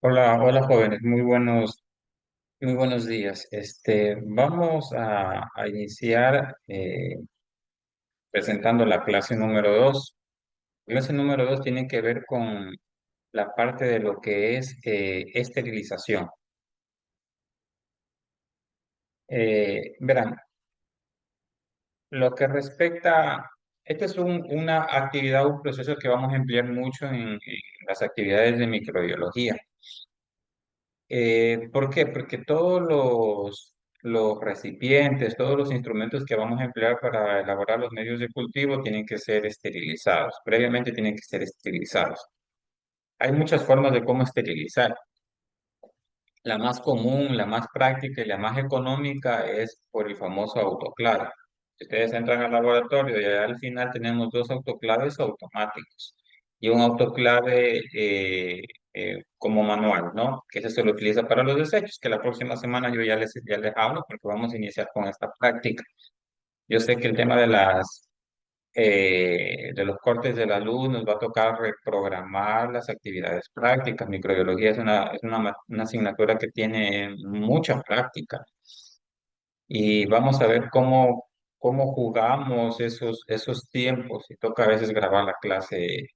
Hola, hola jóvenes, muy buenos días. Vamos a iniciar presentando la clase número 2. Clase número 2 tiene que ver con la parte de lo que es esterilización. Verán, lo que respecta, este es una actividad, un proceso que vamos a emplear mucho en las actividades de microbiología. ¿Por qué? Porque todos los recipientes, todos los instrumentos que vamos a emplear para elaborar los medios de cultivo tienen que ser esterilizados. Previamente tienen que ser esterilizados. Hay muchas formas de cómo esterilizar. La más común, la más práctica y la más económica es por el famoso autoclave. Si ustedes entran al laboratorio y al final tenemos dos autoclaves automáticos y un autoclave como manual, ¿no? Que ese se lo utiliza para los desechos, que la próxima semana yo ya les hablo porque vamos a iniciar con esta práctica. Yo sé que el tema de los cortes de la luz, nos va a tocar reprogramar las actividades prácticas. Microbiología es una asignatura que tiene mucha práctica y vamos a ver cómo jugamos esos tiempos y toca a veces grabar la clase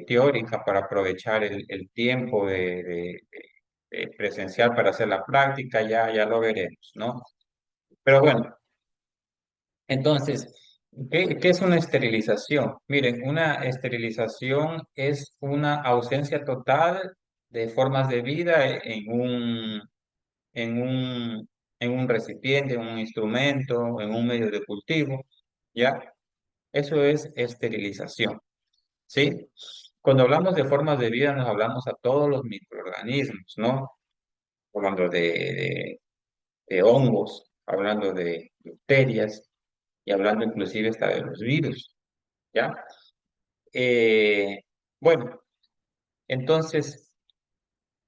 teórica para aprovechar el tiempo de presencial para hacer la práctica, ya lo veremos, ¿no? Pero bueno. Entonces, ¿qué es una esterilización? Miren, una esterilización es una ausencia total de formas de vida en un, en un recipiente, en un instrumento, en un medio de cultivo, ¿ya? Eso es esterilización, ¿sí? Cuando hablamos de formas de vida, nos hablamos a todos los microorganismos, ¿no? Hablando de hongos, hablando de bacterias y hablando inclusive hasta de los virus, ¿ya? Eh, bueno, entonces,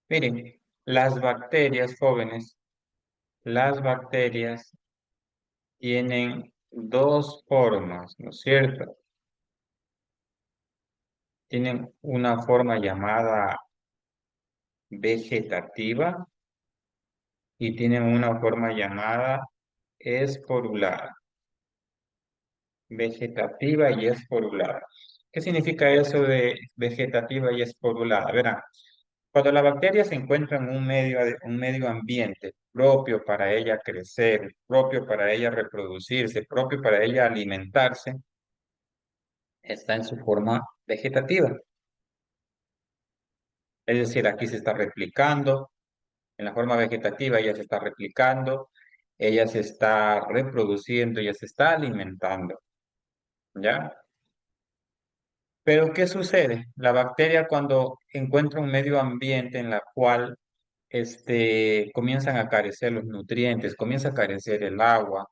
miren, las bacterias jóvenes, las bacterias tienen dos formas, ¿no es cierto? Tienen una forma llamada vegetativa y tienen una forma llamada esporulada. Vegetativa y esporulada. ¿Qué significa eso de vegetativa y esporulada? Verán, cuando la bacteria se encuentra en un medio ambiente propio para ella crecer, propio para ella reproducirse, propio para ella alimentarse, está en su forma vegetativa. Es decir, aquí se está replicando, en la forma vegetativa ella se está replicando, ella se está reproduciendo, ella se está alimentando, ¿ya? Pero ¿qué sucede? La bacteria cuando encuentra un medio ambiente en la cual comienzan a carecer los nutrientes, comienza a carecer el agua,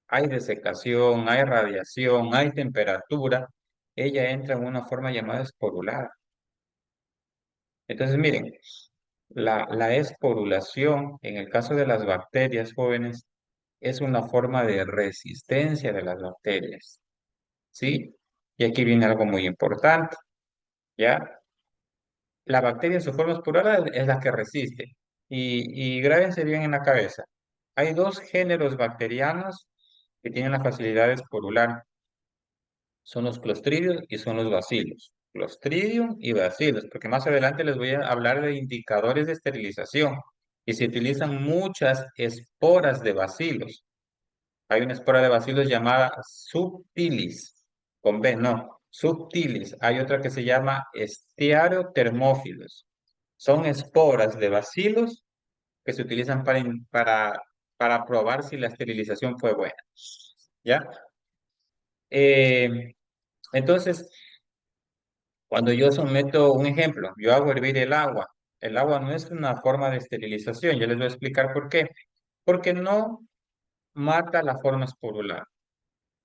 hay desecación, hay radiación, hay temperatura, ella entra en una forma llamada esporulada. Entonces, miren, la esporulación, en el caso de las bacterias jóvenes, es una forma de resistencia de las bacterias, ¿sí? Y aquí viene algo muy importante, ¿ya? La bacteria en su forma esporulada es la que resiste. Y grábense bien en la cabeza. Hay dos géneros bacterianos que tienen la facilidad de esporular. Son los clostridios y son los bacilos. Clostridium y bacilos, porque más adelante les voy a hablar de indicadores de esterilización. Y se utilizan muchas esporas de bacilos. Hay una espora de bacilos llamada subtilis, con B, no, subtilis. Hay otra que se llama estearotermófilos. Son esporas de bacilos que se utilizan para probar si la esterilización fue buena. ¿Ya? Eh, entonces, cuando yo someto un ejemplo, yo hago hervir el agua. El agua no es una forma de esterilización. Yo les voy a explicar por qué. Porque no mata la forma esporulada.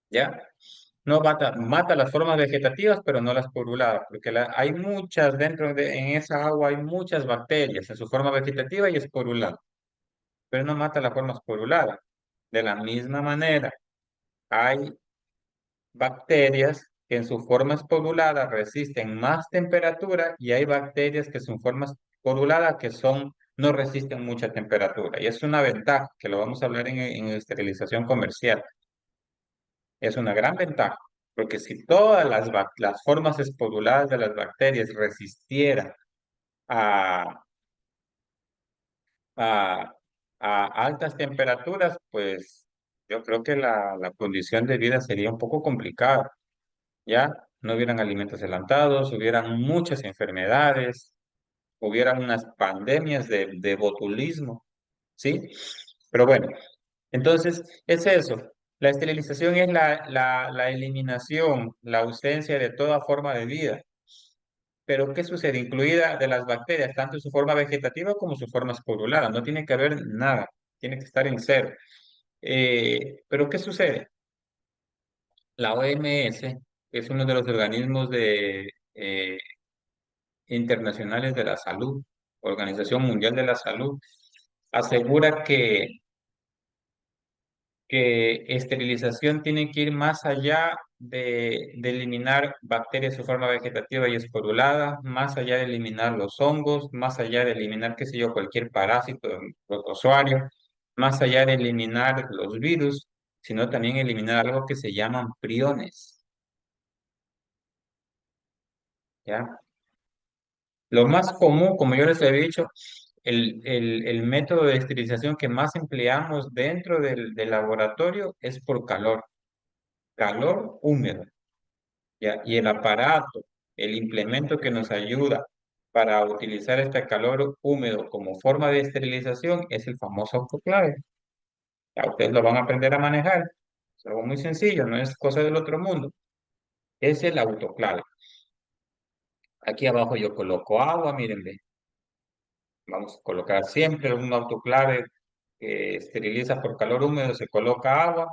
¿Ya? No mata las formas vegetativas, pero no las poruladas, porque hay muchas en esa agua hay muchas bacterias en su forma vegetativa y esporulada, pero no mata la forma esporulada. De la misma manera, hay bacterias que en su forma esporulada resisten más temperatura y hay bacterias que en su forma sporuladas que son, no resisten mucha temperatura. Y es una ventaja, que lo vamos a hablar en esterilización comercial. Es una gran ventaja, porque si todas las formas esporuladas de las bacterias resistieran a, a, a altas temperaturas, pues yo creo que la condición de vida sería un poco complicada, ¿ya? No hubieran alimentos adelantados, hubieran muchas enfermedades, hubieran unas pandemias de botulismo, ¿sí? Pero bueno, entonces es eso. La esterilización es la eliminación, la ausencia de toda forma de vida. Pero ¿qué sucede? Incluida de las bacterias, tanto en su forma vegetativa como su forma esporulada. No tiene que haber nada, tiene que estar en cero. Pero ¿qué sucede? La OMS es uno de los organismos internacionales de la salud, Organización Mundial de la Salud, asegura que esterilización tiene que ir más allá de eliminar bacterias de su forma vegetativa y esporulada, más allá de eliminar los hongos, más allá de eliminar, qué sé yo, cualquier parásito, protozoario, más allá de eliminar los virus, sino también eliminar algo que se llaman priones, ¿ya? Lo más común, como yo les he dicho, el método de esterilización que más empleamos dentro del laboratorio es por calor, calor húmedo. ¿Ya? Y el aparato, el implemento que nos ayuda para utilizar este calor húmedo como forma de esterilización es el famoso autoclave. Ya ustedes lo van a aprender a manejar. Es algo muy sencillo, no es cosa del otro mundo. Es el autoclave. Aquí abajo yo coloco agua, miren, ve. Vamos a colocar siempre un autoclave que esteriliza por calor húmedo, se coloca agua,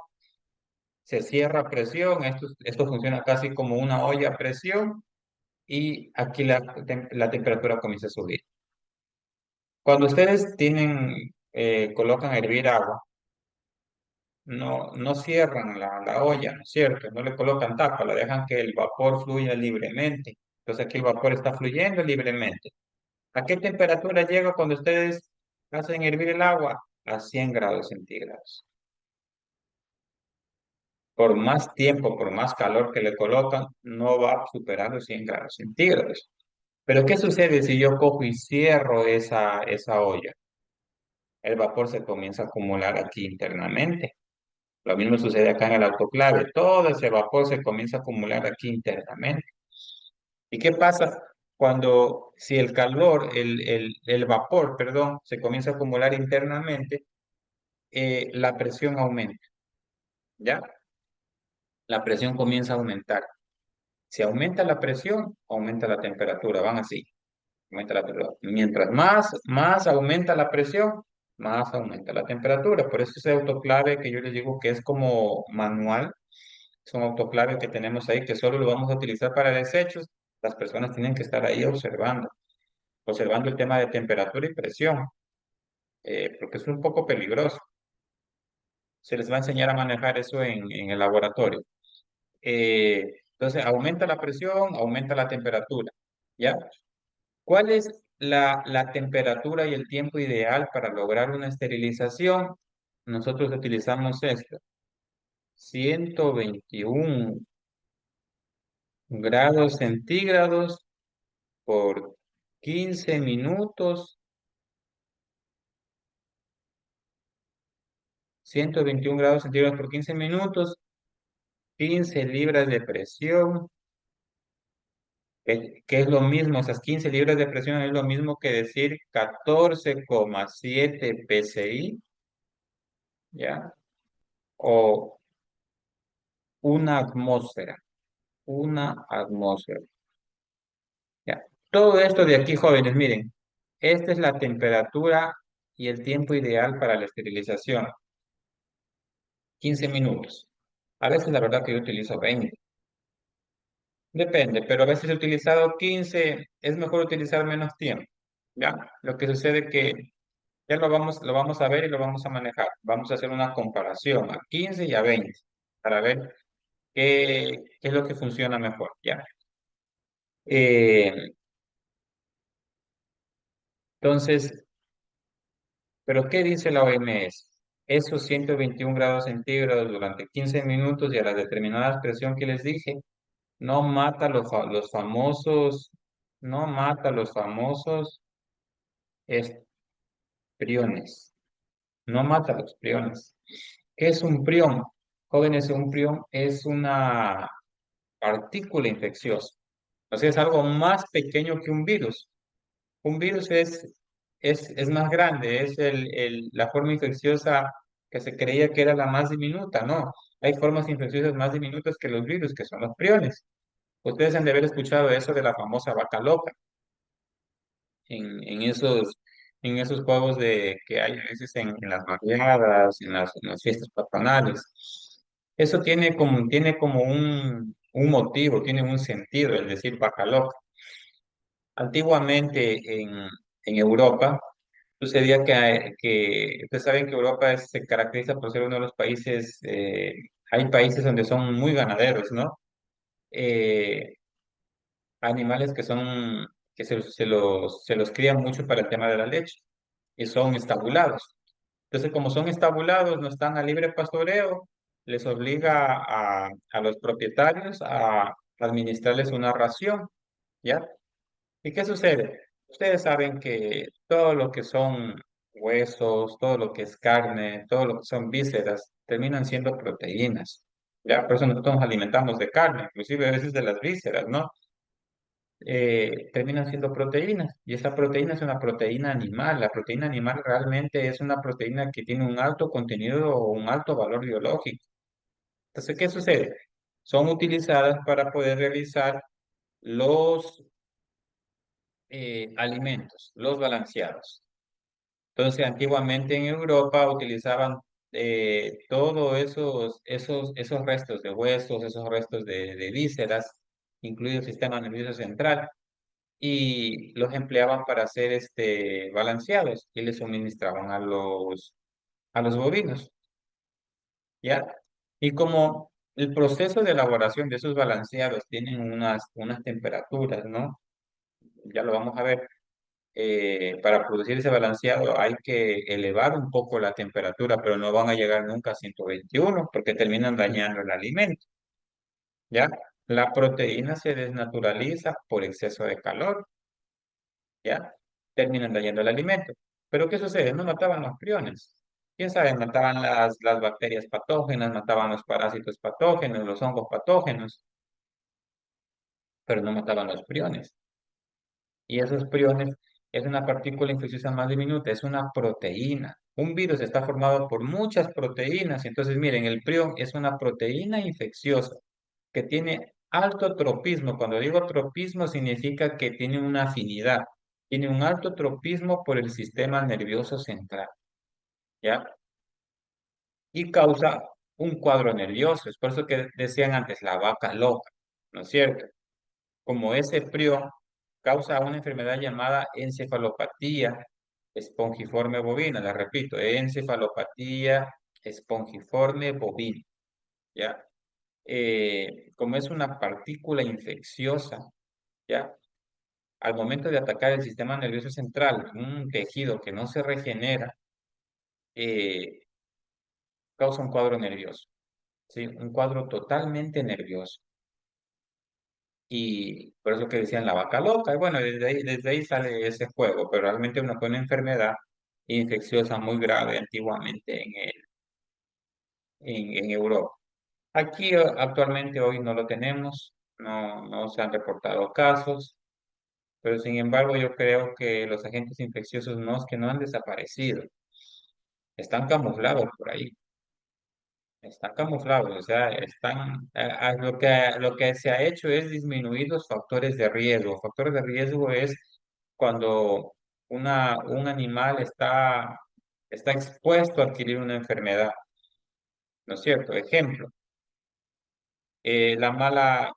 se cierra a presión, esto funciona casi como una olla a presión y aquí la temperatura comienza a subir. Cuando ustedes colocan a hervir agua, no cierran la olla, ¿no es cierto? No le colocan tapa, la dejan que el vapor fluya libremente. Entonces aquí el vapor está fluyendo libremente. ¿A qué temperatura llega cuando ustedes hacen hervir el agua? A 100 grados centígrados. Por más tiempo, por más calor que le colocan, no va a superar los 100 grados centígrados. Pero ¿qué sucede si yo cojo y cierro esa olla? El vapor se comienza a acumular aquí internamente. Lo mismo sucede acá en el autoclave. Todo ese vapor se comienza a acumular aquí internamente. ¿Y qué pasa cuando, si el calor, el vapor, perdón, se comienza a acumular internamente, la presión aumenta, ¿ya? La presión comienza a aumentar. Si aumenta la presión, aumenta la temperatura, van así. Aumenta la temperatura. Mientras más aumenta la presión, más aumenta la temperatura. Por eso ese autoclave que yo les digo que es como manual, es un autoclave que tenemos ahí que solo lo vamos a utilizar para desechos. Las personas tienen que estar ahí observando el tema de temperatura y presión, porque es un poco peligroso. Se les va a enseñar a manejar eso en el laboratorio. Entonces, aumenta la presión, aumenta la temperatura. ¿Ya? ¿Cuál es la temperatura y el tiempo ideal para lograr una esterilización? Nosotros utilizamos esto, 121 grados centígrados por 15 minutos, 121 grados centígrados por 15 minutos, 15 libras de presión, que es lo mismo, esas 15 libras de presión es lo mismo que decir 14,7 PSI, ¿ya? O una atmósfera. Ya. Todo esto de aquí, jóvenes, miren, esta es la temperatura y el tiempo ideal para la esterilización, 15 minutos. A veces la verdad que yo utilizo 20, depende, pero a veces he utilizado 15, es mejor utilizar menos tiempo, ¿ya? Lo que sucede es que ya lo vamos a ver y lo vamos a manejar. Vamos a hacer una comparación a 15 y a 20 para ver qué es lo que funciona mejor, ¿ya? Eh, Entonces, ¿pero qué dice la OMS? Esos 121 grados centígrados durante 15 minutos y a la determinada expresión que les dije, no mata los famosos, no mata los famosos priones, no mata los priones. ¿Qué es un prión? Jóvenes, un prión es una partícula infecciosa. O sea, es algo más pequeño que un virus. Un virus es más grande, es la forma infecciosa que se creía que era la más diminuta, ¿no? Hay formas infecciosas más diminutas que los virus, que son los priones. Ustedes han de haber escuchado eso de la famosa vaca loca en en esos juegos que hay a veces en las barriadas, en las fiestas patronales. Eso tiene como un motivo, tiene un sentido, el decir vaca loca. Antiguamente en Europa sucedía que ustedes saben que Europa se caracteriza por ser uno de los países, hay países donde son muy ganaderos, ¿no? Eh, Animales que se los crían mucho para el tema de la leche y son estabulados. Entonces, como son estabulados, no están a libre pastoreo, les obliga a los propietarios a administrarles una ración, ¿ya? ¿Y qué sucede? Ustedes saben que todo lo que son huesos, todo lo que es carne, todo lo que son vísceras, terminan siendo proteínas. Ya, por eso nosotros nos alimentamos de carne, inclusive a veces de las vísceras, ¿no? Terminan siendo proteínas. Y esa proteína es una proteína animal. La proteína animal realmente es una proteína que tiene un alto contenido o un alto valor biológico. Entonces, ¿qué sucede? Son utilizadas para poder realizar los alimentos, los balanceados. Entonces, antiguamente en Europa utilizaban todos esos restos de huesos, esos restos de vísceras, incluido el sistema nervioso central, y los empleaban para hacer balanceados y les suministraban a los bovinos, ¿ya? Y como el proceso de elaboración de esos balanceados tienen unas temperaturas, ¿no? Ya lo vamos a ver. Para producir ese balanceado hay que elevar un poco la temperatura, pero no van a llegar nunca a 121 porque terminan dañando el alimento, ¿ya? La proteína se desnaturaliza por exceso de calor, ¿ya? Terminan dañando el alimento. Pero ¿qué sucede? No mataban los priones. ¿Quién sabe? Mataban las bacterias patógenas, mataban los parásitos patógenos, los hongos patógenos, pero no mataban los priones. Y esos priones es una partícula infecciosa más diminuta, es una proteína. Un virus está formado por muchas proteínas. Entonces, miren, el prión es una proteína infecciosa que tiene alto tropismo. Cuando digo tropismo, significa que tiene una afinidad. Tiene un alto tropismo por el sistema nervioso central, ¿ya? Y causa un cuadro nervioso. Es por eso que decían antes la vaca loca, ¿no es cierto? Como ese prión causa una enfermedad llamada encefalopatía espongiforme bovina. La repito, encefalopatía espongiforme bovina, ¿ya? Como es una partícula infecciosa, ¿ya? Al momento de atacar el sistema nervioso central, un tejido que no se regenera, eh, causa un cuadro nervioso, ¿sí? Un cuadro totalmente nervioso. Y por eso que decían la vaca loca. Y bueno, desde ahí sale ese juego, pero realmente fue una enfermedad infecciosa muy grave antiguamente en Europa. Aquí actualmente hoy no lo tenemos, no se han reportado casos, pero sin embargo yo creo que los agentes infecciosos no es que no han desaparecido, están camuflados por ahí. Están camuflados, o sea, lo que se ha hecho es disminuir los factores de riesgo. Factores de riesgo es cuando un animal está expuesto a adquirir una enfermedad, ¿no es cierto? Ejemplo,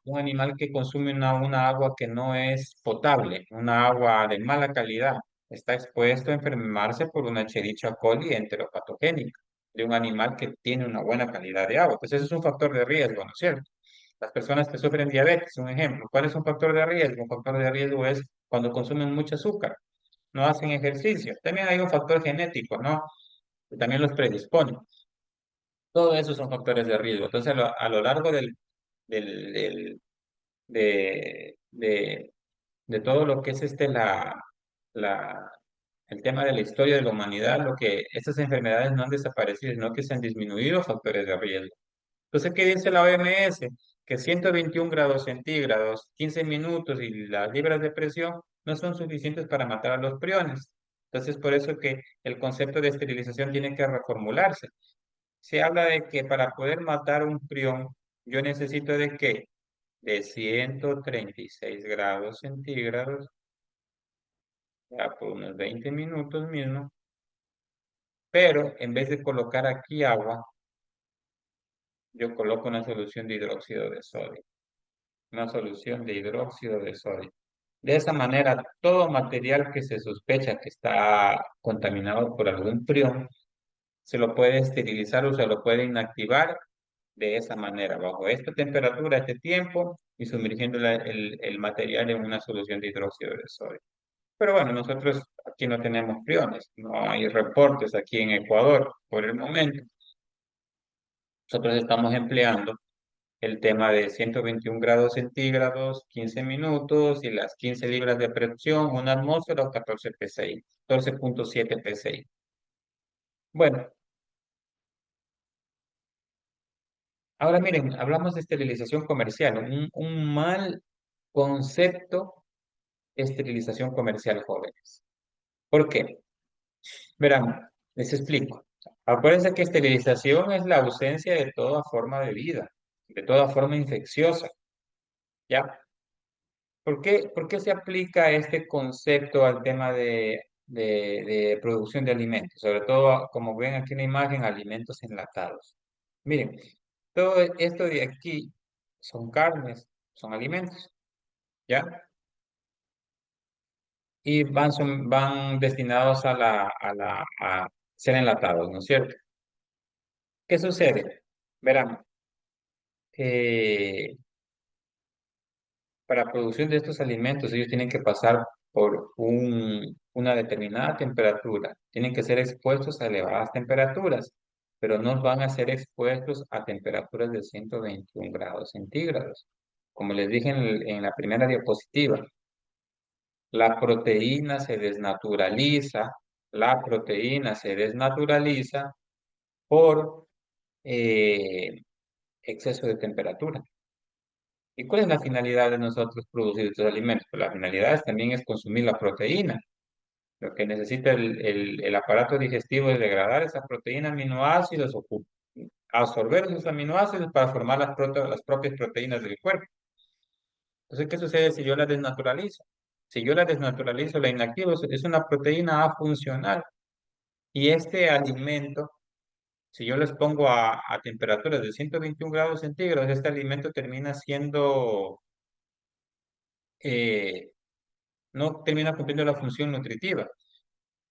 un animal que consume una agua que no es potable, una agua de mala calidad, está expuesto a enfermarse por una Escherichia coli enteropatogénica de un animal que tiene una buena calidad de agua. Pues eso es un factor de riesgo, ¿no es cierto? Las personas que sufren diabetes, un ejemplo. ¿Cuál es un factor de riesgo? Un factor de riesgo es cuando consumen mucho azúcar. no hacen ejercicio. También hay un factor genético, ¿no? Que también los predispone. Todo eso son factores de riesgo. Entonces, a lo largo del, del- de, de, de todo lo que es la, el tema de la historia de la humanidad, lo que estas enfermedades no han desaparecido, sino que se han disminuido factores de riesgo. Entonces, ¿qué dice la OMS? Que 121 grados centígrados, 15 minutos y las libras de presión no son suficientes para matar a los priones. Entonces, por eso que el concepto de esterilización tiene que reformularse. Se habla de que para poder matar un prión, yo necesito de qué? De 136 grados centígrados, ya por unos 20 minutos mismo, pero en vez de colocar aquí agua, yo coloco una solución de hidróxido de sodio, una solución de hidróxido de sodio. De esa manera, todo material que se sospecha que está contaminado por algún prión, se lo puede esterilizar o se lo puede inactivar de esa manera, bajo esta temperatura, este tiempo, y sumergiendo el material en una solución de hidróxido de sodio. Pero bueno, nosotros aquí no tenemos priones, no hay reportes aquí en Ecuador por el momento. Nosotros estamos empleando el tema de 121 grados centígrados, 15 minutos y las 15 libras de presión, una atmósfera o 14 PSI, 14.7 PSI. Bueno, ahora miren, hablamos de esterilización comercial, un mal concepto, esterilización comercial, jóvenes. ¿Por qué? Verán, les explico. Acuérdense que esterilización es la ausencia de toda forma de vida, de toda forma infecciosa, ¿ya? Por qué se aplica este concepto al tema de producción de alimentos? Sobre todo, como ven aquí en la imagen, alimentos enlatados. Miren, todo esto de aquí son carnes, son alimentos, ¿ya? Y van destinados a ser enlatados, ¿no es cierto? ¿Qué sucede? Verán, eh, para producción de estos alimentos, ellos tienen que pasar por una determinada temperatura, tienen que ser expuestos a elevadas temperaturas, pero no van a ser expuestos a temperaturas de 121 grados centígrados. Como les dije en la primera diapositiva, la proteína se desnaturaliza, la proteína se desnaturaliza por eh, exceso de temperatura. ¿Y cuál es la finalidad de nosotros producir estos alimentos? Pues la finalidad también es consumir la proteína. Lo que necesita el aparato digestivo es degradar esa proteína aminoácidos o absorber esos aminoácidos para formar las propias proteínas del cuerpo. Entonces, ¿qué sucede si yo la desnaturalizo? Si yo la desnaturalizo, la inactivo, es una proteína afuncional. Y este alimento, si yo les pongo a temperaturas de 121 grados centígrados, este alimento termina siendo eh, no termina cumpliendo la función nutritiva.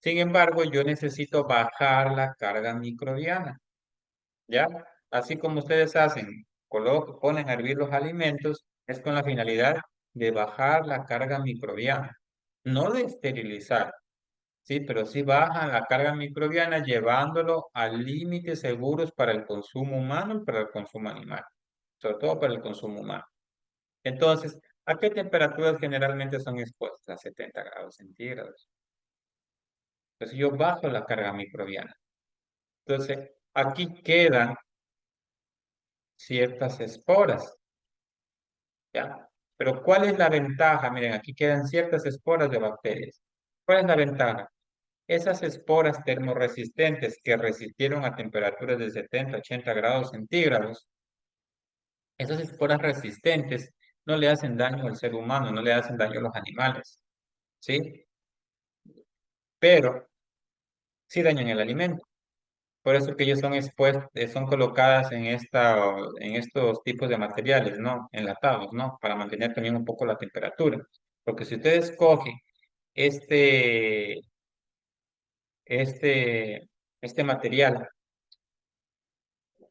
Sin embargo, yo necesito bajar la carga microbiana, ¿ya? Así como ustedes hacen, ponen a hervir los alimentos, es con la finalidad de bajar la carga microbiana, no de esterilizar, sí, pero sí bajan la carga microbiana llevándolo a límites seguros para el consumo humano y para el consumo animal, sobre todo para el consumo humano. Entonces, ¿a qué temperaturas generalmente son expuestas? A 70 grados centígrados. Entonces yo bajo la carga microbiana. Entonces aquí quedan ciertas esporas, ¿ya? Pero ¿cuál es la ventaja? Miren, aquí quedan ciertas esporas de bacterias. ¿Cuál es la ventaja? Esas esporas termoresistentes que resistieron a temperaturas de 70, 80 grados centígrados, esas esporas resistentes no le hacen daño al ser humano, no le hacen daño a los animales, ¿sí? Pero sí dañan el alimento. Por eso que ellos son expuestos, son colocadas en estos tipos de materiales, ¿no? Enlatados, ¿no? Para mantener también un poco la temperatura. Porque si ustedes cogen este, este, este material,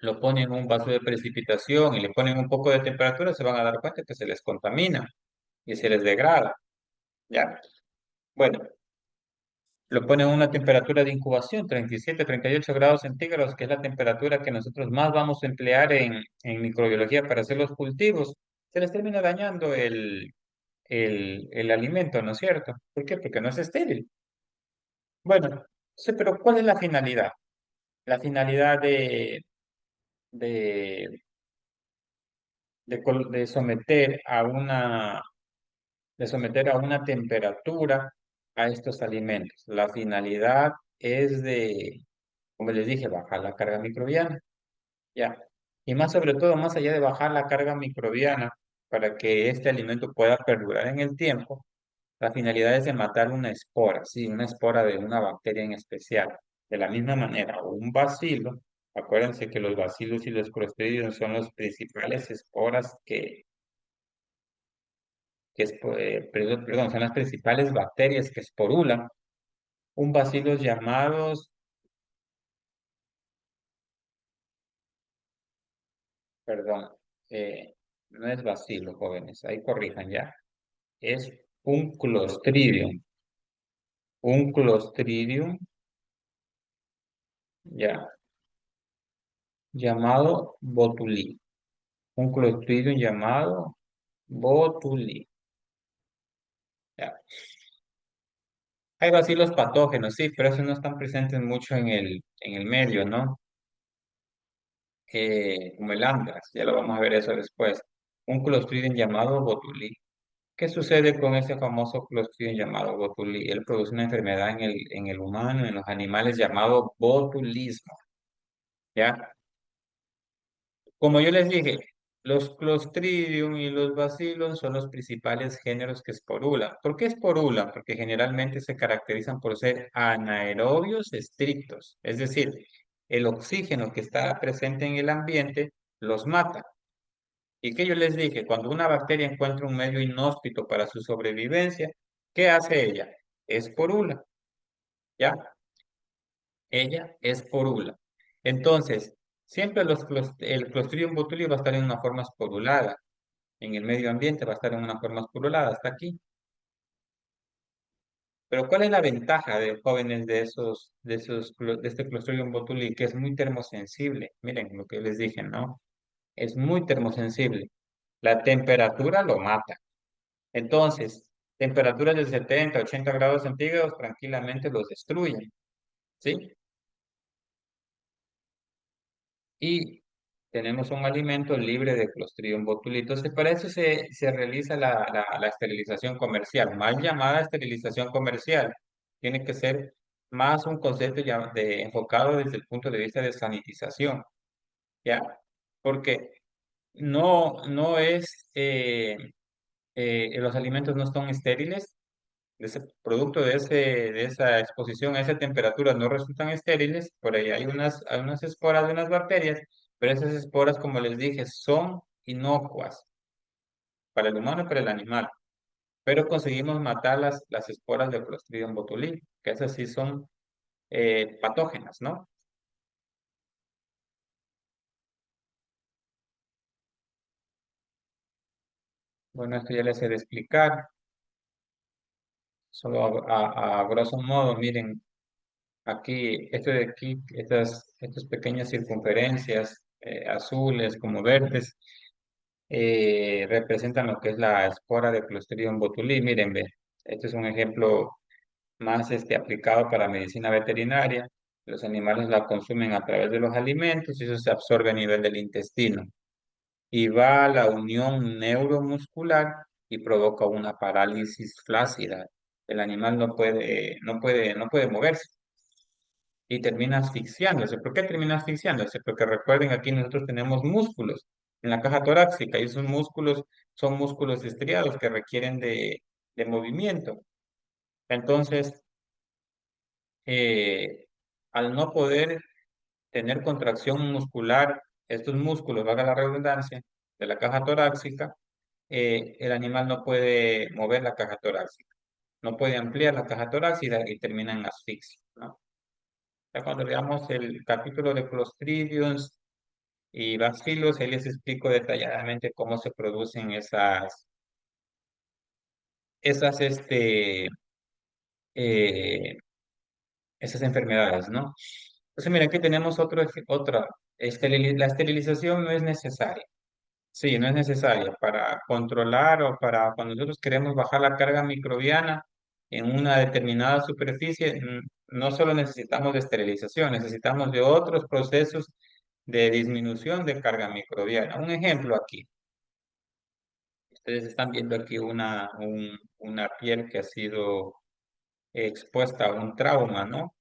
lo ponen en un vaso de precipitación y le ponen un poco de temperatura, se van a dar cuenta que se les contamina y se les degrada, ¿ya? Bueno, lo ponen a una temperatura de incubación, 37, 38 grados centígrados, que es la temperatura que nosotros más vamos a emplear en microbiología para hacer los cultivos. Se les termina dañando el alimento, ¿no es cierto? ¿Por qué? Porque no es estéril. Bueno, sí, pero ¿cuál es la finalidad? La finalidad de, de someter a de someter a una temperatura a estos alimentos. La finalidad es de, como les dije, bajar la carga microbiana, ya. Y más sobre todo, más allá de bajar la carga microbiana, para que este alimento pueda perdurar en el tiempo, la finalidad es de matar una espora, sí, una espora de una bacteria en especial. De la misma manera, un bacilo, acuérdense que los bacilos y los clostridium son los principales esporas perdón, son las principales bacterias que esporulan. Un bacilo llamados, perdón, no es bacilo, jóvenes, ahí corrijan ya. Es un clostridium, un clostridium, ya, llamado botulí. Un clostridium llamado botulí. Ya. Hay bacilos patógenos, sí, pero esos no están presentes mucho en el medio, ¿no? Como el Anthrax, ya lo vamos a ver eso después. Un Clostridium llamado Botulí. ¿Qué sucede con ese famoso Clostridium llamado Botulí? Él produce una enfermedad en el humano, en los animales, llamado botulismo, ¿ya? Como yo les dije, los Clostridium y los Bacillus son los principales géneros que esporulan. ¿Por qué esporulan? Porque generalmente se caracterizan por ser anaerobios estrictos, es decir, el oxígeno que está presente en el ambiente los mata. ¿Y que yo les dije? Cuando una bacteria encuentra un medio inhóspito para su sobrevivencia, ¿qué hace ella? Esporula, ¿ya? Ella esporula. Entonces, siempre el Clostridium botulinum va a estar en una forma esporulada. En el medio ambiente va a estar en una forma esporulada, hasta aquí. Pero ¿cuál es la ventaja de jóvenes de este Clostridium botulinum? Que es muy termosensible. Miren lo que les dije, ¿no? Es muy termosensible. La temperatura lo mata. Entonces, temperaturas de 70, 80 grados centígrados tranquilamente los destruyen, ¿sí? Y tenemos un alimento libre de Clostridium botulinum. Entonces, para eso se realiza la esterilización comercial, mal llamada esterilización comercial. Tiene que ser más un concepto ya enfocado desde el punto de vista de sanitización, ¿ya? Porque no es, los alimentos no son estériles, de ese producto de esa exposición a esa temperatura no resultan estériles, por ahí hay unas esporas de unas bacterias, pero esas esporas, como les dije, son inocuas para el humano y para el animal, pero conseguimos matar las esporas de Clostridium botulinum, que esas sí son patógenas, ¿no? Bueno, esto ya les he de explicar, solo a grosso modo, miren, aquí, esto de aquí, estas pequeñas circunferencias azules como verdes, representan lo que es la espora de Clostridium botulinum. Miren, ve, este es un ejemplo más aplicado para medicina veterinaria. Los animales la consumen a través de los alimentos y eso se absorbe a nivel del intestino. Y va a la unión neuromuscular y provoca una parálisis flácida. El animal no puede moverse y termina asfixiándose. ¿Por qué termina asfixiándose? Porque recuerden, aquí nosotros tenemos músculos en la caja torácica y esos músculos son músculos estriados que requieren de movimiento. Entonces, eh, al no poder tener contracción muscular, estos músculos, valga la redundancia, de la caja torácica, el animal no puede mover la caja torácica, no puede ampliar la caja torácica y termina en asfixia, ¿no? Ya cuando veamos el capítulo de Clostridiums y Bacillus, ahí les explico detalladamente cómo se producen esas, esas enfermedades, ¿no? Entonces, mira, aquí tenemos otra. La esterilización no es necesaria. Sí, no es necesaria para controlar o para cuando nosotros queremos bajar la carga microbiana en una determinada superficie, no solo necesitamos de esterilización, necesitamos de otros procesos de disminución de carga microbiana. Un ejemplo aquí. Ustedes están viendo aquí una piel que ha sido expuesta a un trauma, ¿no?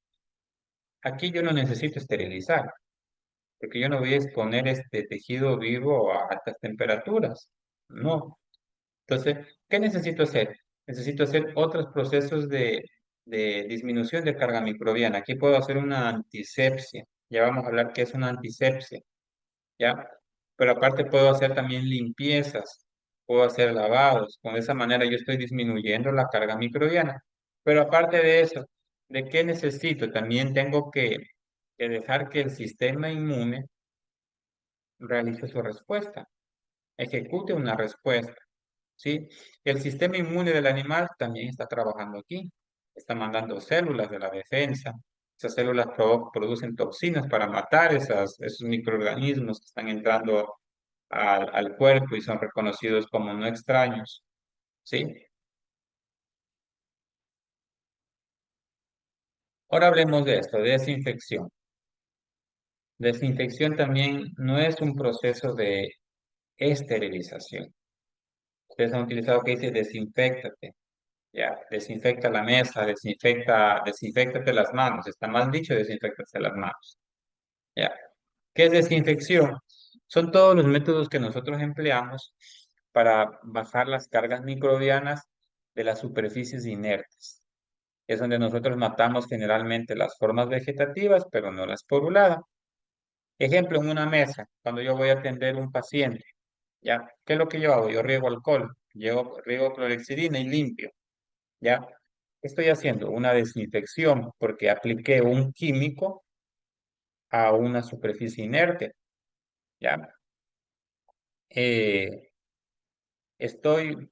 Aquí yo no necesito esterilizar, porque yo no voy a exponer este tejido vivo a altas temperaturas. No. Entonces, ¿qué necesito hacer? Necesito hacer otros procesos de disminución de carga microbiana. Aquí puedo hacer una antisepsia. Ya vamos a hablar qué es una antisepsia, ¿ya? Pero aparte puedo hacer también limpiezas, puedo hacer lavados. Con esa manera yo estoy disminuyendo la carga microbiana. Pero aparte de eso, ¿de qué necesito? También tengo que dejar que el sistema inmune realice su respuesta, ejecute una respuesta. ¿Sí? El sistema inmune del animal también está trabajando aquí. Está mandando células de la defensa. Esas células producen toxinas para matar esos microorganismos que están entrando al cuerpo y son reconocidos como no extraños. ¿Sí? Ahora hablemos de esto, de desinfección. Desinfección también no es un proceso de esterilización. Ustedes han utilizado que dice desinféctate. Ya, desinfecta la mesa, desinféctate las manos. Está mal dicho, desinféctate las manos. Ya. ¿Qué es desinfección? Son todos los métodos que nosotros empleamos para bajar las cargas microbianas de las superficies inertes. Es donde nosotros matamos generalmente las formas vegetativas, pero no la esporulada. Ejemplo, en una mesa, cuando yo voy a atender un paciente, ¿ya? ¿Qué es lo que yo hago? Yo riego alcohol, riego clorexidina y limpio. ¿Ya? Estoy haciendo una desinfección porque apliqué un químico a una superficie inerte, ¿ya? Eh, Estoy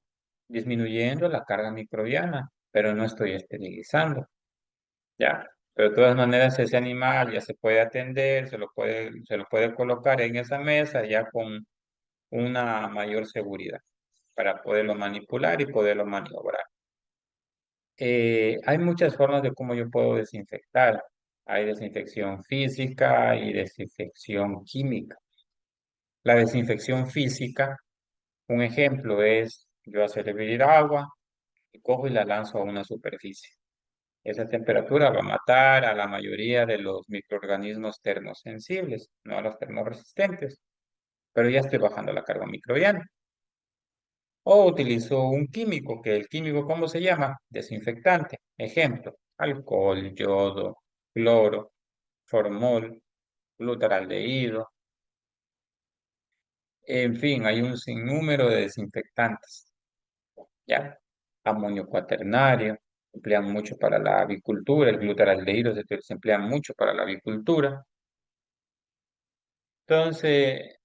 disminuyendo la carga microbiana, pero no estoy esterilizando, ¿ya? Pero de todas maneras ese animal ya se puede atender, se lo puede colocar en esa mesa ya con una mayor seguridad para poderlo manipular y poderlo maniobrar. Hay muchas formas de cómo yo puedo desinfectar. Hay desinfección física y desinfección química. La desinfección física, un ejemplo es yo hacer hervir agua y cojo y la lanzo a una superficie. Esa temperatura va a matar a la mayoría de los microorganismos termosensibles, no a los termoresistentes, pero ya estoy bajando la carga microbiana. O utilizo un químico, que el químico, ¿cómo se llama? Desinfectante. Ejemplo, alcohol, yodo, cloro, formol, glutaraldehído. En fin, hay un sinnúmero de desinfectantes, ¿ya? Amonio cuaternario, se emplean mucho para la avicultura, el glutaraldehído se emplea mucho para la avicultura. Entonces,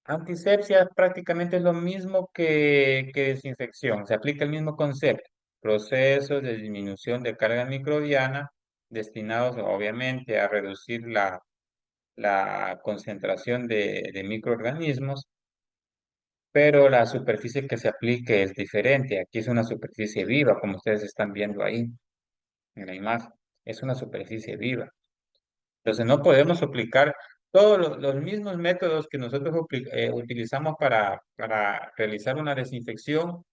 antisepsia prácticamente es lo mismo que desinfección, se aplica el mismo concepto, procesos de disminución de carga microbiana destinados obviamente a reducir la concentración de microorganismos, pero la superficie que se aplique es diferente. Aquí es una superficie viva, como ustedes están viendo ahí en la imagen, es una superficie viva. Entonces no podemos aplicar todos los mismos métodos que nosotros utilizamos para realizar una desinfección,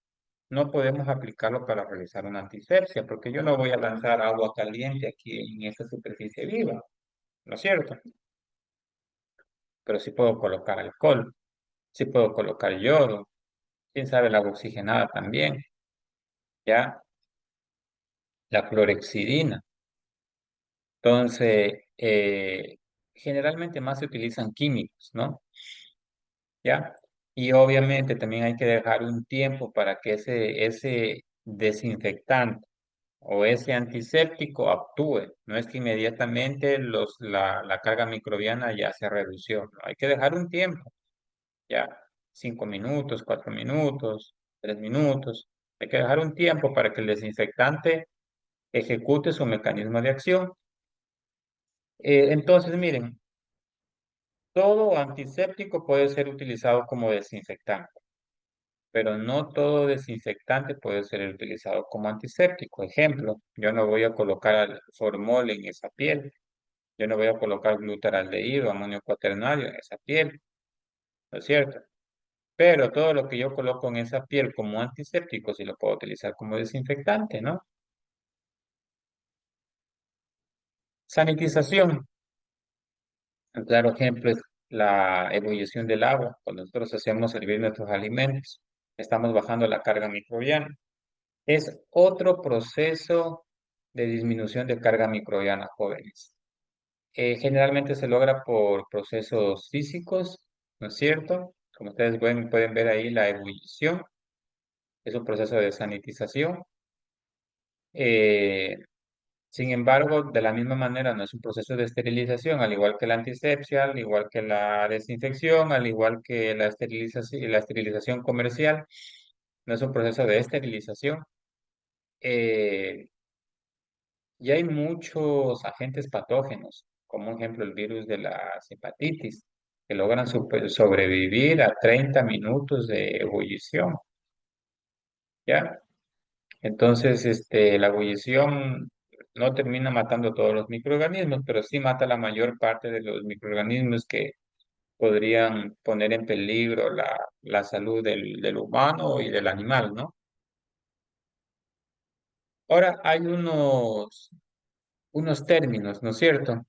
no podemos aplicarlo para realizar una antisepsia, porque yo no voy a lanzar agua caliente aquí en esa superficie viva, ¿no es cierto? Pero sí puedo colocar alcohol, sí puedo colocar yodo, quién sabe la oxigenada también, ¿ya? La clorexidina. Entonces, generalmente más se utilizan químicos, ¿no? ¿Ya? Y obviamente también hay que dejar un tiempo para que ese desinfectante o ese antiséptico actúe. No es que inmediatamente la carga microbiana ya se redució. No, hay que dejar un tiempo, ya, 5 minutos, 4 minutos, 3 minutos. Hay que dejar un tiempo para que el desinfectante ejecute su mecanismo de acción. Entonces, miren, todo antiséptico puede ser utilizado como desinfectante, pero no todo desinfectante puede ser utilizado como antiséptico. Ejemplo, yo no voy a colocar formol en esa piel, yo no voy a colocar glutaraldehído, amonio cuaternario en esa piel, ¿no es cierto? Pero todo lo que yo coloco en esa piel como antiséptico sí lo puedo utilizar como desinfectante, ¿no? Sanitización. Un claro ejemplo es la ebullición del agua. Cuando nosotros hacemos hervir nuestros alimentos, estamos bajando la carga microbiana. Es otro proceso de disminución de carga microbiana, jóvenes. Generalmente se logra por procesos físicos, ¿no es cierto? Como ustedes pueden ver ahí, la ebullición es un proceso de sanitización. Eh, Sin embargo, de la misma manera, no es un proceso de esterilización, al igual que la antisepsia, al igual que la desinfección, al igual que la esterilización comercial, no es un proceso de esterilización. Eh, y hay muchos agentes patógenos, como ejemplo el virus de la hepatitis, que logran sobrevivir a 30 minutos de ebullición, ¿ya? Entonces, la ebullición no termina matando todos los microorganismos, pero sí mata la mayor parte de los microorganismos que podrían poner en peligro la salud del humano y del animal, ¿no? Ahora hay unos términos, ¿no es cierto?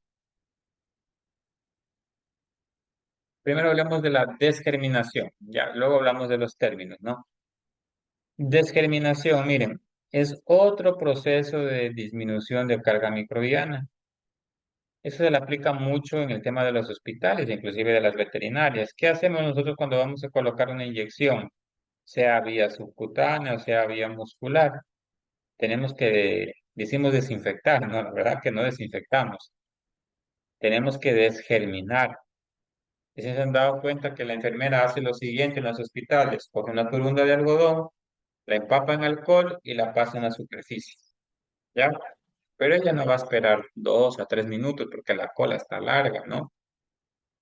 Primero hablamos de la desgerminación, ya, luego hablamos de los términos, ¿no? Desgerminación, miren, es otro proceso de disminución de carga microbiana. Eso se le aplica mucho en el tema de los hospitales, inclusive de las veterinarias. ¿Qué hacemos nosotros cuando vamos a colocar una inyección, sea vía subcutánea o sea vía muscular? Tenemos que, decimos desinfectar, ¿no? La verdad que no desinfectamos. Tenemos que desgerminar. Y si se han dado cuenta que la enfermera hace lo siguiente en los hospitales, coge una turunda de algodón, la empapa en alcohol y la pasa en la superficie, ¿ya? Pero ella no va a esperar 2 a 3 minutos porque la cola está larga, ¿no?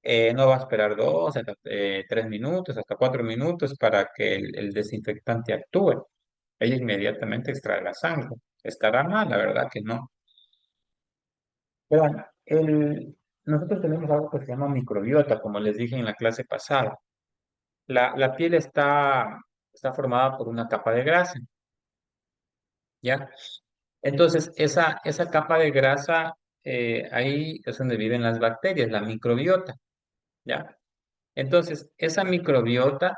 No va a esperar 2 hasta 3 minutos, hasta 4 minutos para que el desinfectante actúe. Ella inmediatamente extrae la sangre. Estará mal, la verdad que no. Vean, nosotros tenemos algo que se llama microbiota, como les dije en la clase pasada. La piel está formada por una capa de grasa, ¿ya? Entonces, esa capa de grasa, ahí es donde viven las bacterias, la microbiota, ¿ya? Entonces, esa microbiota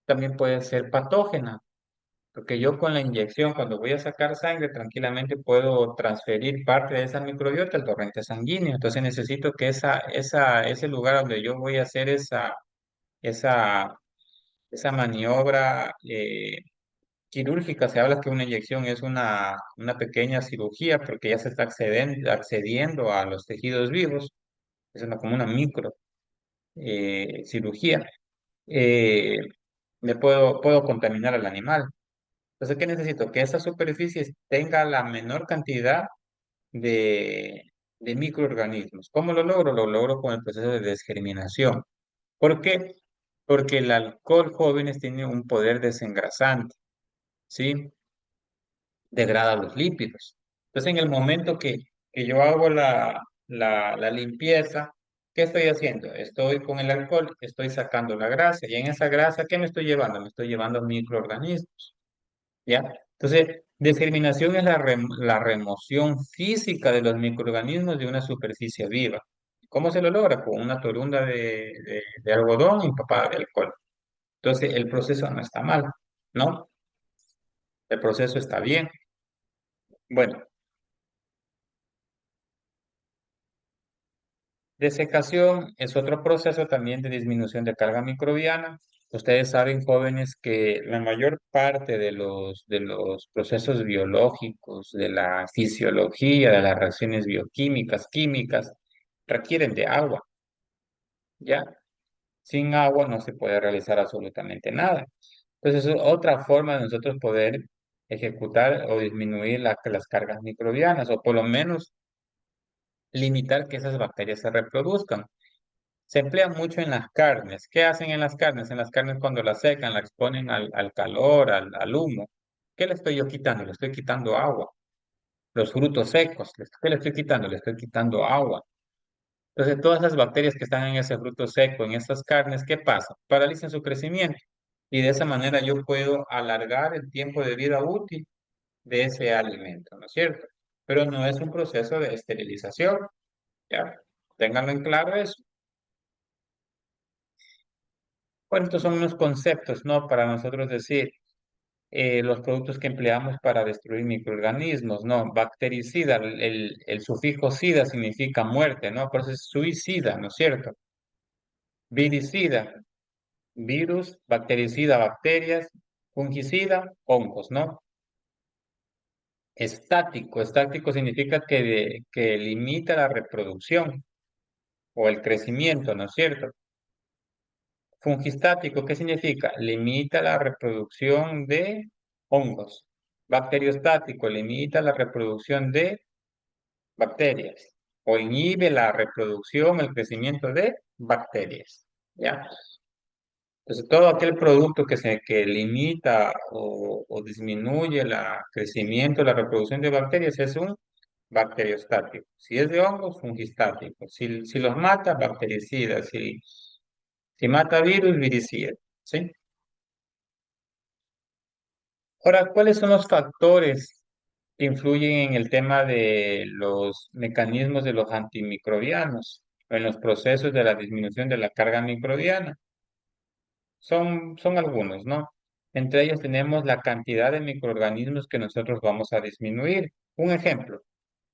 también puede ser patógena, porque yo con la inyección, cuando voy a sacar sangre, tranquilamente puedo transferir parte de esa microbiota al torrente sanguíneo. Entonces necesito que ese lugar donde yo voy a hacer esa, esa maniobra quirúrgica, se habla que una inyección es una pequeña cirugía porque ya se está accediendo a los tejidos vivos, es como una micro cirugía. Eh, puedo contaminar al animal. Entonces, ¿qué necesito? Que esa superficie tenga la menor cantidad de, de microorganismos. ¿Cómo lo logro? Lo logro con el proceso de desgerminación. ¿Por qué? Porque el alcohol, jóvenes, tiene un poder desengrasante, ¿sí? Degrada los lípidos. Entonces, en el momento que yo hago la limpieza, ¿qué estoy haciendo? Estoy con el alcohol, estoy sacando la grasa. Y en esa grasa, ¿qué me estoy llevando? Me estoy llevando microorganismos. ¿Ya? Entonces, discriminación es la remoción física de los microorganismos de una superficie viva. ¿Cómo se lo logra? Con una torunda de algodón empapada de alcohol. Entonces, el proceso no está mal, ¿no? El proceso está bien. Bueno, desecación es otro proceso también de disminución de carga microbiana. Ustedes saben, jóvenes, que la mayor parte de los procesos biológicos, de la fisiología, de las reacciones bioquímicas, químicas, requieren de agua, ¿ya? Sin agua no se puede realizar absolutamente nada. Entonces, es otra forma de nosotros poder ejecutar o disminuir las cargas microbianas, o por lo menos limitar que esas bacterias se reproduzcan. Se emplea mucho en las carnes. ¿Qué hacen en las carnes? En las carnes cuando las secan, la exponen al calor, al humo. ¿Qué le estoy yo quitando? Le estoy quitando agua. Los frutos secos, ¿qué le estoy quitando? Le estoy quitando agua. Entonces, todas las bacterias que están en ese fruto seco, en estas carnes, ¿qué pasa? Paralizan su crecimiento. Y de esa manera yo puedo alargar el tiempo de vida útil de ese alimento, ¿no es cierto? Pero no es un proceso de esterilización, ¿ya? Ténganlo en claro eso. Bueno, estos son unos conceptos, ¿no? Para nosotros decir los productos que empleamos para destruir microorganismos, ¿no? Bactericida, el sufijo sida significa muerte, ¿no? Por eso es suicida, ¿no es cierto? Viricida, virus, bactericida, bacterias, fungicida, hongos, ¿no? Estático significa que limita la reproducción o el crecimiento, ¿no es cierto? Fungistático, ¿qué significa? Limita la reproducción de hongos. Bacteriostático, limita la reproducción de bacterias o inhibe la reproducción, el crecimiento de bacterias. ¿Ya? Entonces, todo aquel producto que limita o disminuye el crecimiento, la reproducción de bacterias es un bacteriostático. Si es de hongos, fungistático. Si los mata, bactericida. Si mata virus, viricida. ¿Sí? Ahora, ¿cuáles son los factores que influyen en el tema de los mecanismos de los antimicrobianos, en los procesos de la disminución de la carga microbiana? Son algunos, ¿no? Entre ellos tenemos la cantidad de microorganismos que nosotros vamos a disminuir. Un ejemplo,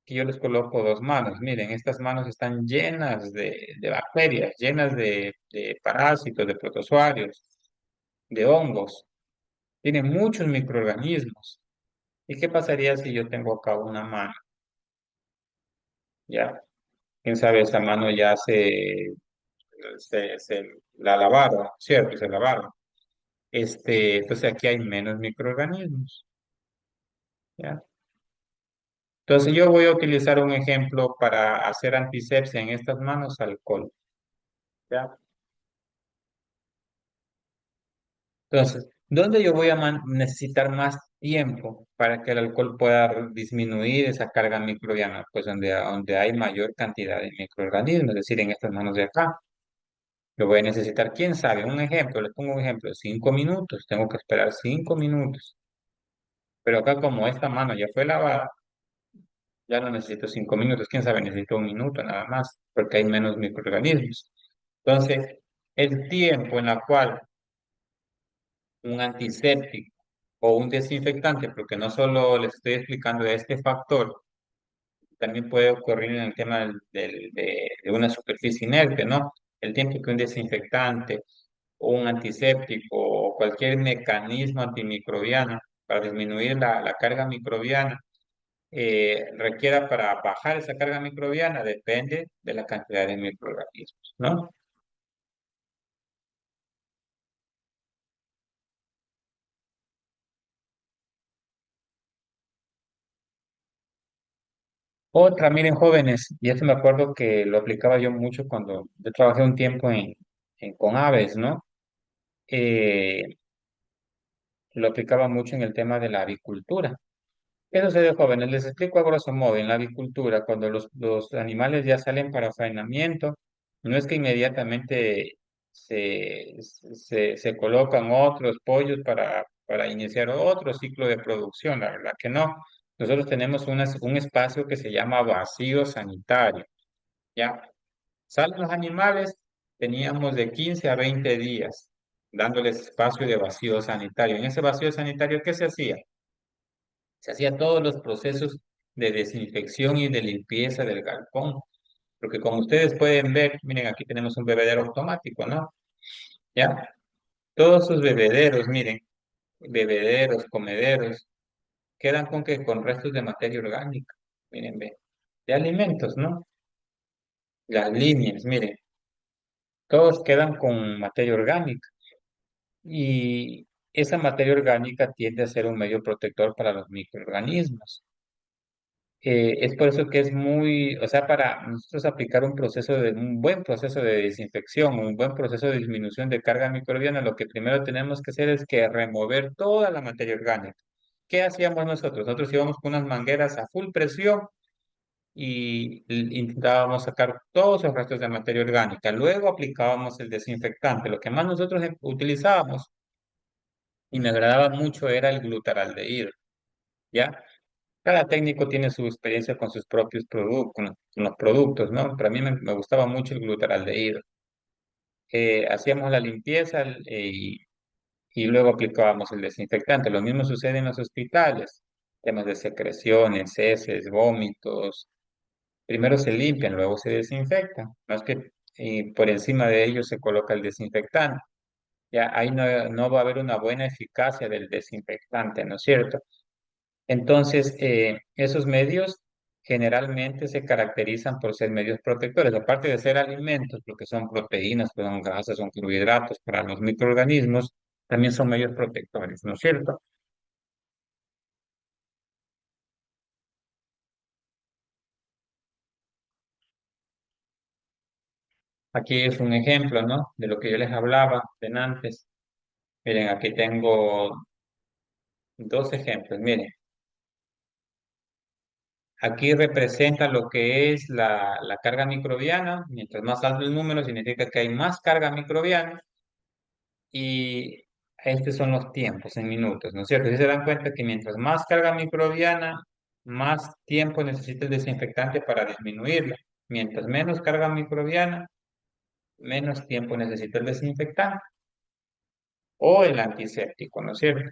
que yo les coloco dos manos. Miren, estas manos están llenas de bacterias, llenas de parásitos, de protozoarios, de hongos. Tienen muchos microorganismos. ¿Y qué pasaría si yo tengo acá una mano? ¿Ya? Quién sabe, esa mano ya se la lavaron, ¿cierto? Se lavaron. Entonces aquí hay menos microorganismos, ¿ya? Entonces yo voy a utilizar un ejemplo para hacer antisepsia en estas manos, alcohol, ¿ya? Entonces, ¿dónde yo voy a necesitar más tiempo para que el alcohol pueda disminuir esa carga microbiana? Pues donde hay mayor cantidad de microorganismos, es decir, en estas manos de acá. Lo voy a necesitar, quién sabe, un ejemplo, les pongo un ejemplo, 5 minutos, tengo que esperar 5 minutos. Pero acá como esta mano ya fue lavada, ya no necesito 5 minutos, quién sabe, necesito un minuto nada más, porque hay menos microorganismos. Entonces, el tiempo en la cual un antiséptico o un desinfectante, porque no solo les estoy explicando de este factor, también puede ocurrir en el tema de una superficie inerte, ¿no? El tiempo que un desinfectante o un antiséptico o cualquier mecanismo antimicrobiano para disminuir la carga microbiana requiera para bajar esa carga microbiana depende de la cantidad de microorganismos, ¿no? Otra, miren, jóvenes, y esto me acuerdo que lo aplicaba yo mucho cuando yo trabajé un tiempo con aves, ¿no? Eh, lo aplicaba mucho en el tema de la avicultura. ¿Qué sucede, jóvenes? Les explico a grosso modo, en la avicultura, cuando los animales ya salen para faenamiento, no es que inmediatamente se colocan otros pollos para iniciar otro ciclo de producción, la verdad que no. Nosotros tenemos un espacio que se llama vacío sanitario, ¿ya? Salen los animales, teníamos de 15 a 20 días dándoles espacio de vacío sanitario. En ese vacío sanitario, ¿qué se hacía? Se hacía todos los procesos de desinfección y de limpieza del galpón, porque como ustedes pueden ver, miren, aquí tenemos un bebedero automático, ¿no? ¿Ya? Todos sus bebederos, miren, bebederos, comederos, quedan con restos de materia orgánica, miren, ve, de alimentos, ¿no? Las líneas, miren, todos quedan con materia orgánica. esa materia orgánica tiende a ser un medio protector para los microorganismos. Es por eso que es muy, o sea, para nosotros aplicar un buen proceso de desinfección, un buen proceso de disminución de carga microbiana, lo que primero tenemos que hacer es que remover toda la materia orgánica. ¿Qué hacíamos nosotros? Nosotros íbamos con unas mangueras a full presión y intentábamos sacar todos los restos de materia orgánica. Luego aplicábamos el desinfectante. Lo que más nosotros utilizábamos y me agradaba mucho era el glutaraldehído, ¿ya? Cada técnico tiene su experiencia con sus propios productos, con los productos, ¿no? Para mí me gustaba mucho el glutaraldehído. Hacíamos la limpieza y luego aplicábamos el desinfectante. Lo mismo sucede en los hospitales, temas de secreciones, heces, vómitos. Primero se limpian, luego se desinfectan. No es que por encima de ellos se coloca el desinfectante. Ya ahí no va a haber una buena eficacia del desinfectante, ¿no es cierto? Entonces, esos medios generalmente se caracterizan por ser medios protectores, aparte de ser alimentos, porque son proteínas, son grasas, son carbohidratos para los microorganismos, también son medios protectores, ¿no es cierto? Aquí es un ejemplo, ¿no? De lo que yo les hablaba de antes. Miren, aquí tengo dos ejemplos. Miren, aquí representa lo que es la carga microbiana. Mientras más alto el número, significa que hay más carga microbiana. Y estos son los tiempos en minutos, ¿no es cierto? Si se dan cuenta que mientras más carga microbiana, más tiempo necesita el desinfectante para disminuirla. Mientras menos carga microbiana, menos tiempo necesita el desinfectante o el antiséptico, ¿no es cierto?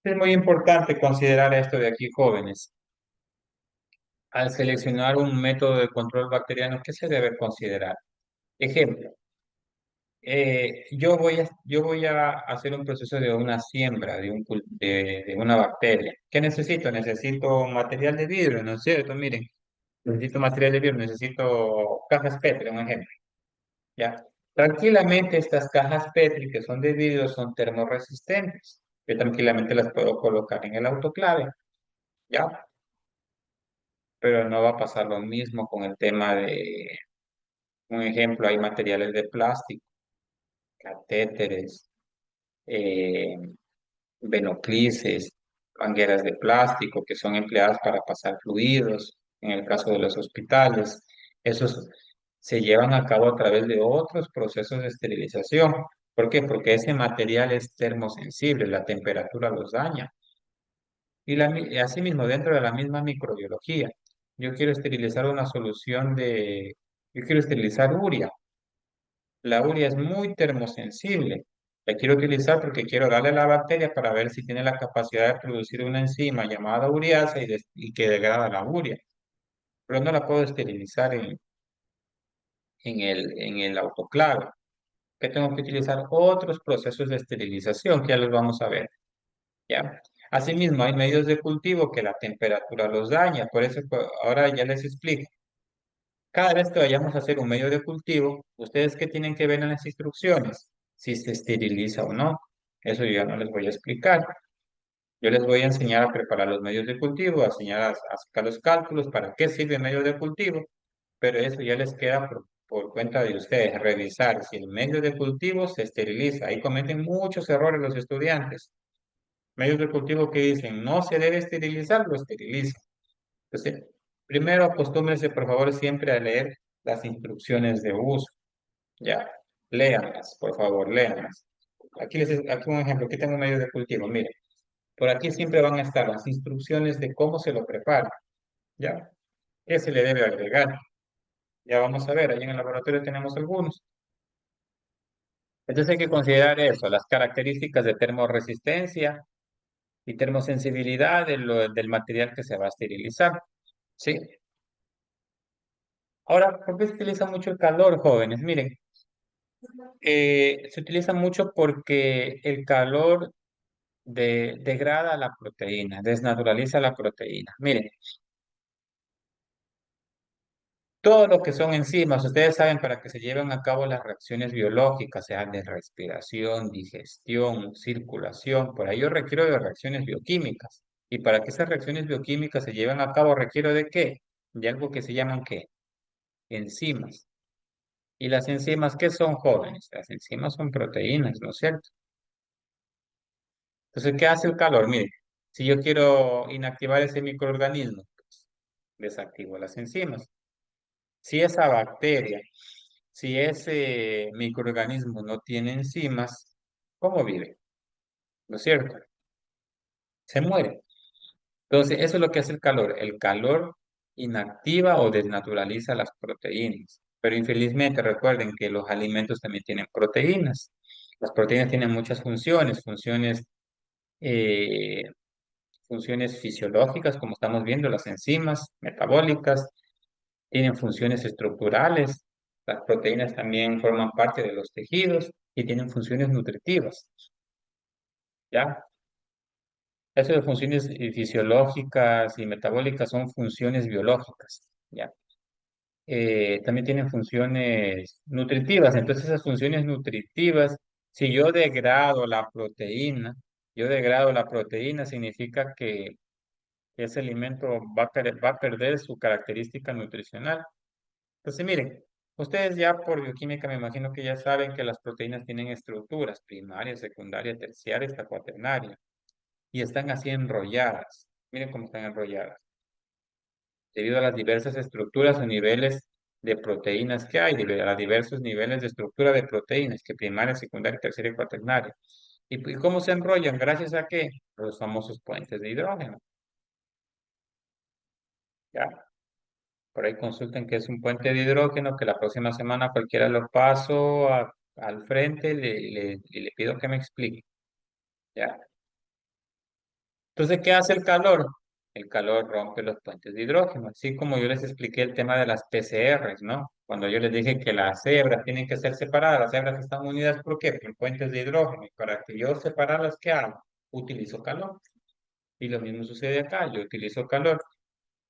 Es muy importante considerar esto de aquí, jóvenes. Al seleccionar un método de control bacteriano, ¿qué se debe considerar? Ejemplo, yo voy a hacer un proceso de una siembra de una bacteria. ¿Qué necesito? Necesito material de vidrio, ¿no es cierto? Miren, necesito material de vidrio, necesito cajas Petri, un ejemplo, ¿ya? Tranquilamente estas cajas Petri que son de vidrio son termoresistentes. Yo tranquilamente las puedo colocar en el autoclave, ¿ya? Pero no va a pasar lo mismo con el tema de, un ejemplo, hay materiales de plástico, catéteres, eh, venoclises, mangueras de plástico que son empleadas para pasar fluidos, en el caso de los hospitales. Esos se llevan a cabo a través de otros procesos de esterilización. ¿Por qué? Porque ese material es termosensible, la temperatura los daña. Y asimismo, dentro de la misma microbiología, yo quiero esterilizar una solución yo quiero esterilizar urea. La urea es muy termosensible. La quiero utilizar porque quiero darle a la bacteria para ver si tiene la capacidad de producir una enzima llamada ureasa y que degrada la urea. Pero no la puedo esterilizar en el autoclave. Que tengo que utilizar otros procesos de esterilización que ya los vamos a ver. ¿Ya? Asimismo, hay medios de cultivo que la temperatura los daña. Por eso, pues, ahora ya les explico. Cada vez que vayamos a hacer un medio de cultivo, ustedes qué tienen que ver en las instrucciones, si se esteriliza o no. Eso yo ya no les voy a explicar. Yo les voy a enseñar a preparar los medios de cultivo, a enseñar a sacar los cálculos, para qué sirve el medio de cultivo, pero eso ya les queda por cuenta de ustedes, revisar si el medio de cultivo se esteriliza. Ahí cometen muchos errores los estudiantes. Medios de cultivo que dicen no se debe esterilizar, lo esterilizan. Entonces, primero acostúmbrense, por favor, siempre a leer las instrucciones de uso. Ya, léanlas, por favor, léanlas. Aquí un ejemplo, aquí tengo un medio de cultivo. Mire, por aquí siempre van a estar las instrucciones de cómo se lo prepara. Ya, qué se le debe agregar. Ya vamos a ver, ahí en el laboratorio tenemos algunos. Entonces hay que considerar eso, las características de termoresistencia y termosensibilidad del material que se va a esterilizar. ¿Sí? Ahora, ¿por qué se utiliza mucho el calor, jóvenes? Miren, se utiliza mucho porque el calor degrada la proteína, desnaturaliza la proteína. Miren, todo lo que son enzimas, ustedes saben, para que se lleven a cabo las reacciones biológicas, sean de respiración, digestión, circulación, por ello requiero de reacciones bioquímicas. Y para que esas reacciones bioquímicas se lleven a cabo, requiero de qué? De algo que se llaman ¿qué? Enzimas. ¿Y las enzimas qué son, jóvenes? Las enzimas son proteínas, ¿no es cierto? Entonces, ¿qué hace el calor? Mire, si yo quiero inactivar ese microorganismo, pues, desactivo las enzimas. Si esa bacteria, si ese microorganismo no tiene enzimas, ¿cómo vive? ¿No es cierto? Se muere. Entonces, eso es lo que hace el calor. El calor inactiva o desnaturaliza las proteínas. Pero infelizmente recuerden que los alimentos también tienen proteínas. Las proteínas tienen muchas funciones, eh, funciones fisiológicas, como estamos viendo, las enzimas metabólicas, tienen funciones estructurales. Las proteínas también forman parte de los tejidos y tienen funciones nutritivas, ¿ya? Eso de funciones fisiológicas y metabólicas son funciones biológicas, ¿ya? También tienen funciones nutritivas. Entonces, esas funciones nutritivas, si yo degrado la proteína, significa que ese alimento va a perder su característica nutricional. Entonces, miren, ustedes ya por bioquímica me imagino que ya saben que las proteínas tienen estructuras primaria, secundaria, terciaria, hasta cuaternaria, y están así enrolladas. Miren cómo están enrolladas, debido a las diversas estructuras o niveles de proteínas que hay, debido a los diversos niveles de estructura de proteínas, que primaria, secundaria, terciaria y cuaternaria. ¿Y cómo se enrollan? ¿Gracias a qué? Los famosos puentes de hidrógeno. ¿Ya? Por ahí consulten qué es un puente de hidrógeno, que la próxima semana cualquiera lo paso al frente y le pido que me explique. ¿Ya? Entonces, ¿qué hace el calor? El calor rompe los puentes de hidrógeno, así como yo les expliqué el tema de las PCRs, ¿no? Cuando yo les dije que las hebras tienen que ser separadas, las hebras están unidas, ¿por qué? Por puentes de hidrógeno. Y para que yo separarlas, ¿qué hago? Utilizo calor. Y lo mismo sucede acá, yo utilizo calor.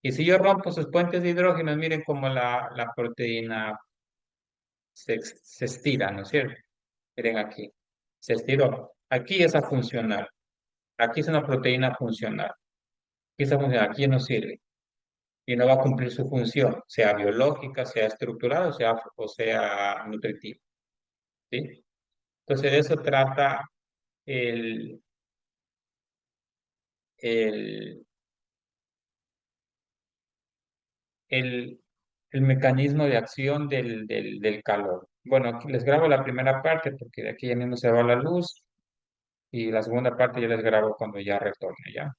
Y si yo rompo esos puentes de hidrógeno, miren cómo la proteína se estira, ¿no es cierto? Miren aquí, se estiró. Aquí es a funcional. Aquí es una proteína funcional. Aquí esa funcional, aquí no sirve. Y no va a cumplir su función, sea biológica, sea estructural o sea nutritiva. ¿Sí? Entonces, de eso trata el, el, el, el mecanismo de acción del calor. Bueno, aquí les grabo la primera parte porque de aquí ya mismo se va la luz y la segunda parte ya les grabo cuando ya retorne, ¿ya?